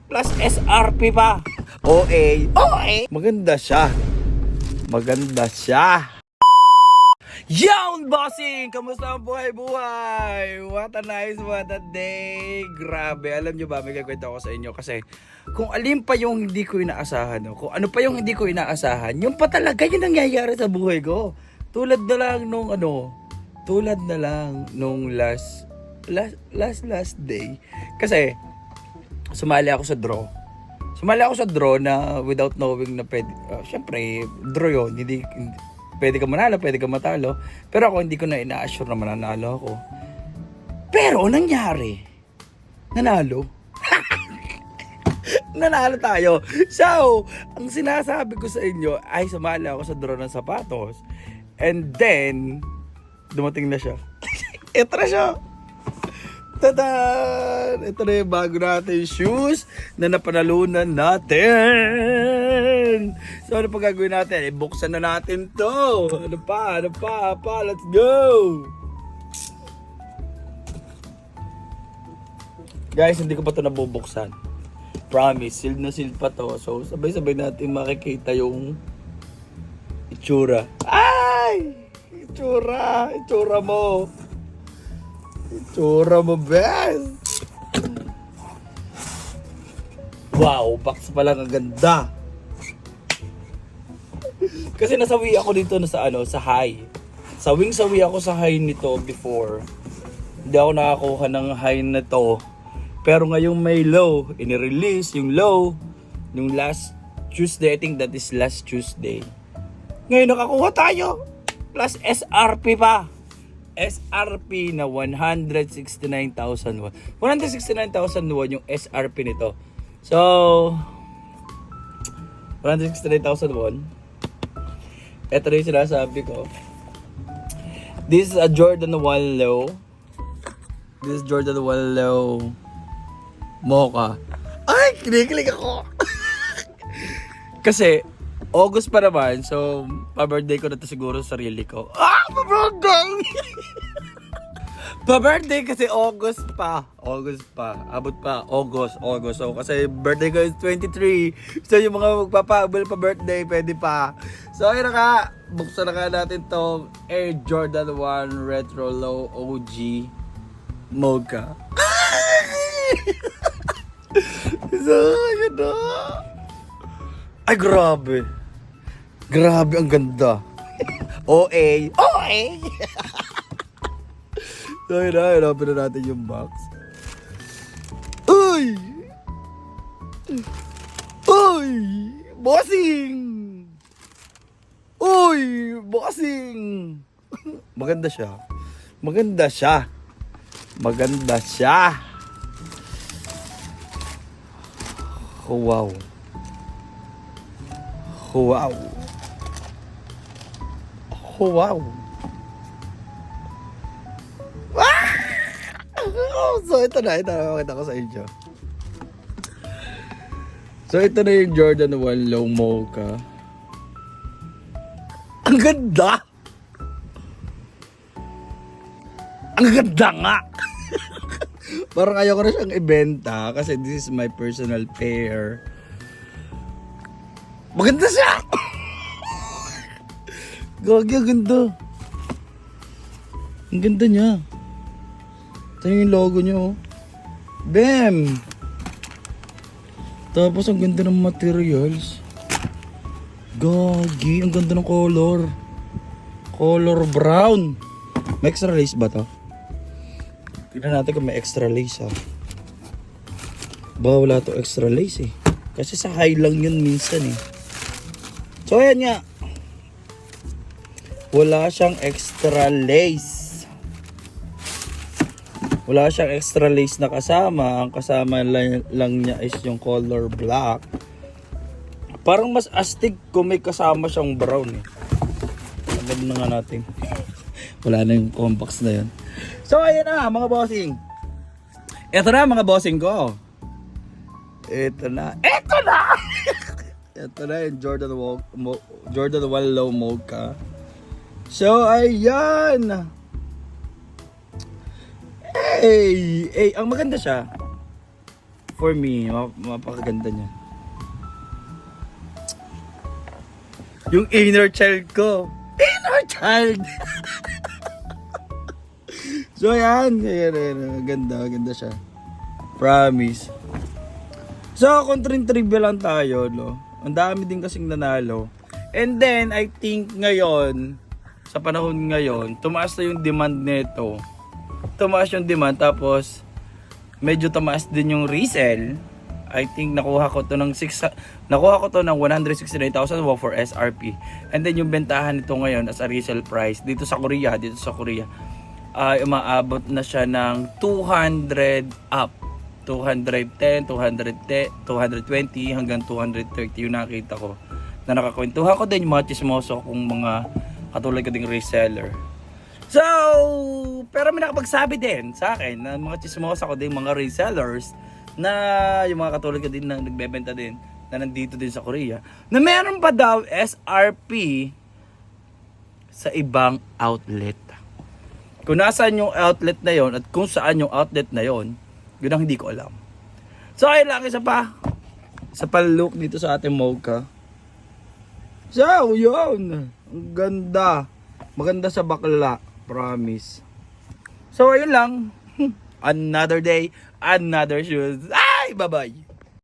Plus SRP pa. OA. OA. Maganda siya. Maganda siya. Young bossing! Kamusta ang buhay-buhay? What a day! Grabe, alam nyo ba, may kakwento ako sa inyo kasi kung alin pa yung hindi ko inaasahan, no? Kung ano pa yung hindi ko inaasahan, yung pa talaga yung nangyayari sa buhay ko. Tulad na lang nung last day. Kasi, sumali ako sa draw. Na without knowing na pwede, syempre, draw yun, hindi pwede ka manalo, pwede ka matalo. Pero ako hindi ko na ina-assure na mananalo ako. Pero nangyari. Nanalo. Nanalo tayo. So, ang sinasabi ko sa inyo ay sumali ako sa draw ng sapatos. And then, dumating na siya. Ito na siya. Tadan! Ito na yung bago natin shoes na napanalunan natin. So ano pa gagawin natin? Ibuksan na natin to. Ano pa? Let's go! Guys, hindi ko pa to nabubuksan. Promise, sealed na sealed pa to. So sabay-sabay natin makikita yung itsura. Ay! Itsura mo. Itsura mo, best! Wow, box pa lang ang ganda. Kasi nasawi ako dito na sa high. Sawing-sawi ako sa high nito before. Hindi ako nakakuha ng high na to. Pero ngayong may low, inirelease yung low yung last Tuesday. I think that is last Tuesday. Ngayon nakakuha tayo. Plus SRP pa. SRP na 169,000 won. 169,000 won yung SRP nito. So, 169,000 won. Ito na yung sinasabi ko. This is a Jordan 1 Low. This is Jordan 1 Low Mocha. Ay, kinikilig ako. Kasi, August pa naman, so pa-birthday ko na to siguro sa sarili ko. Pa-birthday! Pa-birthday kasi August pa. Abot pa. August. So kasi birthday ko is 23. So yung mga magpapaabol pa birthday, pwede pa. So ayun na ka. Buksan na ka natin to Air Jordan 1 Retro Low OG Mocha. So ayun na. Ay grabe. Grabe, ang ganda. OA. So, yun, open na natin yung box. Uy! Bossing! Maganda siya. Oh, wow. So ito na makita ko sa inyo. So ito na yung Jordan 1 Low Mocha. Ang ganda nga. Parang ayaw ko na siyang ibenta kasi this is my personal pair. Maganda siya. Gagi, ang ganda. Ang ganda niya. Ito yung logo niya, oh. Bam! Tapos ang ganda ng materials. Gagi, ang ganda ng color. Color brown. May extra lace ba to? Tignan natin kung may extra lace, ha. Ba, wala to extra lace, eh. Kasi sa high lang yun minsan, eh. So, ayan nga. Wala siyang extra lace. Na kasama. Ang kasama lang niya is yung color black. Parang mas astig kung may kasama siyang brown, eh. Agad na nga natin. Wala na yung compacts na yun. So ayan na mga bossing. Ito na mga bossing ko. Ito na yung Jordan 1 Low Mocha. So ayan. Ang maganda siya. for me, mapakaganda niya. Yung inner child ko. Inner child! So yan, ganda siya. Promise. So, kontrang trivia lang tayo, no? Ang dami din kasing nanalo. And then, I think ngayon, sa panahon ngayon, tumaas na yung demand nito. Tumaas yung demand, tapos medyo tumaas din yung resell. I think nakuha ko to ng 169,000 for SRP. And then yung bentahan nito ngayon as a resale price dito sa Korea, umaabot na siya ng 200 up. 210, 220 hanggang 230 yung nakita ko. Na nakakwentuhan ko din yung mga chismoso kung mga katulad ko ding reseller. So, pero may nakapagsabi din sa akin na mga chismosa ko din mga resellers na yung mga katulad ko din na nagbebenta din na nandito din sa Korea na meron pa daw SRP sa ibang outlet. Kung nasaan yung outlet na yon at kung saan yung outlet na yon, yun ang hindi ko alam. So, ayun lang, isa pa look dito sa ating mocha. So, yun. Ang ganda. Maganda sa bakla. Promise. So, ayun lang. Another day, another shoes. Ay, bye-bye.